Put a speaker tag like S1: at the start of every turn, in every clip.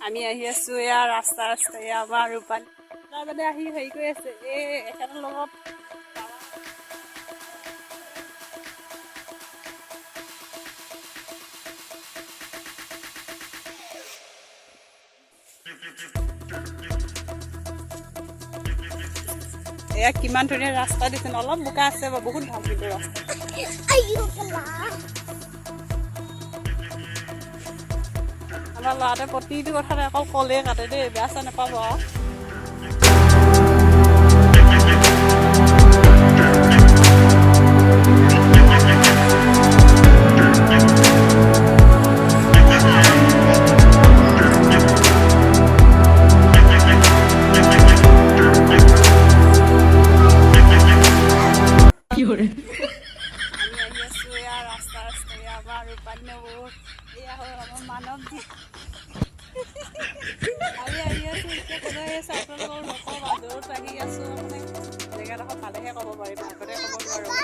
S1: আমি আহি আছো এয়া ৰাস্তা আমাৰ ৰূপালী মানে আহি হেৰি কৰি আছে এখেতৰ লগত এয়া কিমান ধুনীয়া ৰাস্তা দিছে অলপ বোকা আছে বা বহুত ভাল কিন্তু ৰাস্তা আমাৰ ল'ৰাটোৱে প্ৰতিটো কথাতে অকল কলেই কাটে দেই বেয়া চেয়া নাপাব আৰু মানৱ আমি আহি আছো এতিয়া কোনোৱে আপোনালোকৰ নকওঁ দূৰত আহি আছো মানে জেগাডোখৰ পালেহে ক'ব পাৰিম আগতে ক'ব নোৱাৰো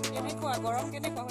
S1: কেনেকুৱা গৰম কেনেকুৱা